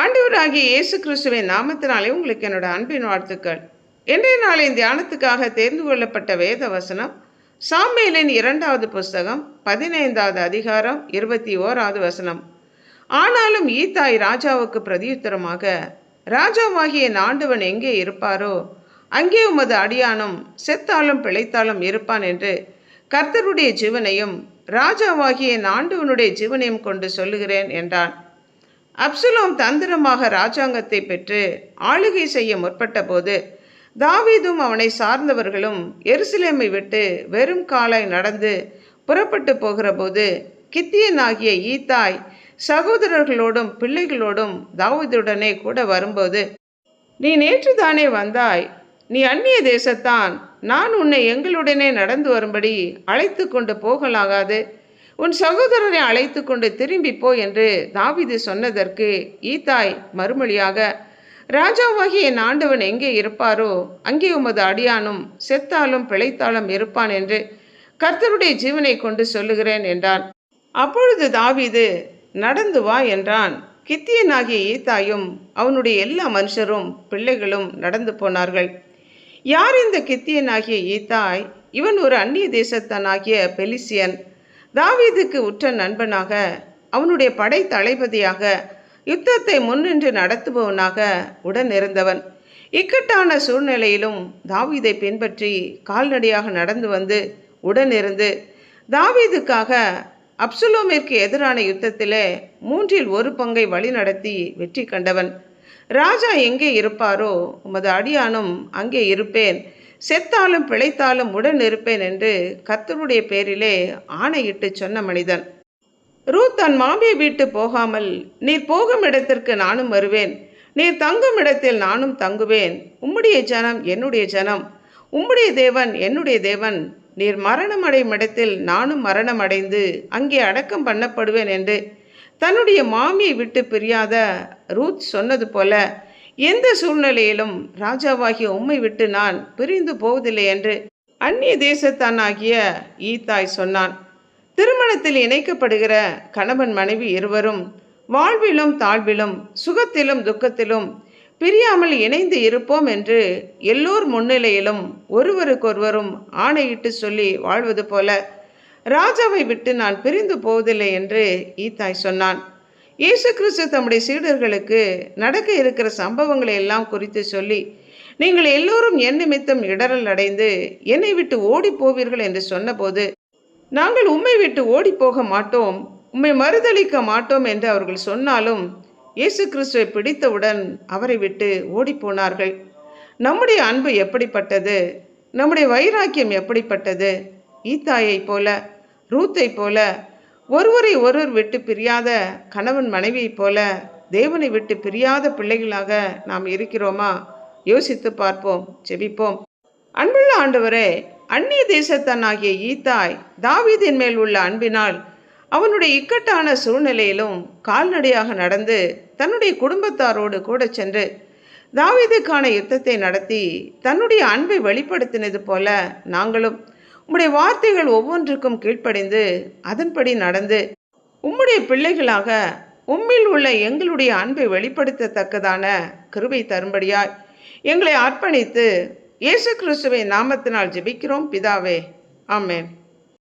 ஆண்டவராகிய இயேசு கிறிஸ்துவின் நாமத்தினாலே உங்களுக்கு என்னோட அன்பின் வாழ்த்துக்கள். இன்றைய நாளின் தியானத்துக்காக தேர்ந்து கொள்ளப்பட்ட வேத வசனம் சாமுவேலின் 2வது புஸ்தகம் 15வது அதிகாரம் 21வது வசனம். ஆனாலும் ஈத்தாய் ராஜாவுக்கு பிரதியுத்தரமாக, ராஜாவாகிய என் ஆண்டவன் எங்கே இருப்பாரோ அங்கே உமது அடியானும் செத்தாலும் பிழைத்தாலும் இருப்பான் என்று கர்த்தருடைய ஜீவனையும் ராஜாவாகிய என் ஆண்டவனுடைய ஜீவனையும் கொண்டு சொல்லுகிறேன் என்றான். அப்சலோம் தந்திரமாக ராஜாங்கத்தை பெற்று ஆளுகை செய்ய முற்பட்ட போது தாவீதும் அவனை சார்ந்தவர்களும் எருசலேமை விட்டு வெறும் காலாய் நடந்து புறப்பட்டு போகிற போது கித்தியனாகிய ஈத்தாய் சகோதரர்களோடும் பிள்ளைகளோடும் தாவீதுடனே கூட வரும்போது, நீ நேற்று தானே வந்தாய், நீ அந்நிய தேசத்தான், நான் உன்னை எங்களுடனே நடந்து வரும்படி அழைத்து கொண்டு போகலாகாது, உன் சகோதரரை அழைத்து கொண்டு திரும்பி போ என்று தாவீது சொன்னதற்கு ஈத்தாய் மறுமொழியாக, ராஜாவாகிய என் ஆண்டவன் எங்கே இருப்பாரோ அங்கே உமது அடியானும் செத்தாலும் பிழைத்தாலும் இருப்பான் என்று கர்த்தருடைய ஜீவனை கொண்டு சொல்லுகிறேன் என்றான். அப்பொழுது தாவீது, நடந்து வா என்றான். கித்தியனாகிய ஈத்தாயும் அவனுடைய எல்லா மனுஷரும் பிள்ளைகளும் நடந்து போனார்கள். யார் இந்த கித்தியனாகிய ஈத்தாய்? இவன் ஒரு அந்நிய தேசத்தனாகிய பெலிசியன், தாவீதுக்கு உற்ற நண்பனாக, அவனுடைய படை தளபதியாக, யுத்தத்தை முன்னின்று நடத்துபவனாக உடன் இருந்தவன். இக்கட்டான சூழ்நிலையிலும் தாவீதை பின்பற்றி கால்நடையாக நடந்து வந்து உடன் இருந்து தாவீதுக்காக அப்சலோமிற்கு எதிரான யுத்தத்திலே 1/3 வழிநடத்தி வெற்றி கண்டவன். ராஜா எங்கே இருப்பாரோ உமது அடியானும் அங்கே இருப்பேன், செத்தாலும் பிழைத்தாலும் உடன் இருப்பேன் என்று கர்த்தருடைய பேரிலே ஆணையிட்டு சொன்ன மனிதன். ரூத் தன் மாமியை விட்டு போகாமல், நீர் போகும் இடத்திற்கு நானும் வருவேன், நீர் தங்கும் இடத்தில் நானும் தங்குவேன், உம்முடைய ஜனம் என்னுடைய ஜனம், உம்முடைய தேவன் என்னுடைய தேவன், நீர் மரணம் அடையும் இடத்தில் நானும் மரணம் அடைந்து அங்கே அடக்கம் பண்ணப்படுவேன் என்று தன்னுடைய மாமியை விட்டு பிரியாத ரூத் சொன்னது போல எந்த சூழ்நிலையிலும் ராஜாவாகிய உம்மை விட்டு நான் பிரிந்து போவதில்லை என்று அந்நிய தேசத்தானாகிய ஈத்தாய் சொன்னான். திருமணத்தில் இணைக்கப்படுகிற கணவன் மனைவி இருவரும் வாழ்விலும் தாழ்விலும் சுகத்திலும் துக்கத்திலும் பிரியாமல் இணைந்து இருப்போம் என்று எல்லோர் முன்னிலையிலும் ஒருவருக்கொருவரும் ஆணையிட்டு சொல்லி வாழ்வது போல ராஜாவை விட்டு நான் பிரிந்து போவதில்லை என்று ஈத்தாய் சொன்னான். இயேசு கிறிஸ்து தம்முடைய சீடர்களுக்கு நடக்க இருக்கிற சம்பவங்களை எல்லாம் குறித்து சொல்லி, நீங்கள் எல்லோரும் என் நிமித்தம் இடரல் அடைந்து என்னை விட்டு ஓடி போவீர்கள் என்று சொன்னபோது, நாங்கள் உம்மை விட்டு ஓடி போக மாட்டோம், உம்மை மறுதளிக்க மாட்டோம் என்று அவர்கள் சொன்னாலும் இயேசு கிறிஸ்துவை பிடித்தவுடன் அவரை விட்டு ஓடி போனார்கள். நம்முடைய அன்பு எப்படிப்பட்டது, நம்முடைய வைராக்கியம் எப்படிப்பட்டது! ஈத்தாயை போல, ரூத்தை போல, ஒருவரை ஒருவர் விட்டு பிரியாத கணவன் மனைவியைப் போல தேவனை விட்டு பிரியாத பிள்ளைகளாக நாம் இருக்கிறோமா? யோசித்து பார்ப்போம், ஜெபிப்போம். அன்புள்ள ஆண்டவரே, அந்நிய தேசத்தனாகிய ஈத்தாய் தாவீதின் மேல் உள்ள அன்பினால் அவனுடைய இக்கட்டான சூழ்நிலையிலும் கால்நடையாக நடந்து தன்னுடைய குடும்பத்தாரோடு கூட சென்று தாவீதுக்கான யுத்தத்தை நடத்தி தன்னுடைய அன்பை வெளிப்படுத்தினது போல நாங்களும் உம்முடைய வார்த்தைகள் ஒவ்வொன்றுக்கும் கீழ்ப்படிந்து அதன்படி நடந்து உம்முடைய பிள்ளைகளாக உம்மில் உள்ள எங்களுடைய அன்பை வெளிப்படுத்தத்தக்கதான கிருபை தரும்படியாய் எங்களை அர்ப்பணித்து இயேசு கிறிஸ்துவின் நாமத்தினால் ஜெபிக்கிறோம் பிதாவே, ஆமென்.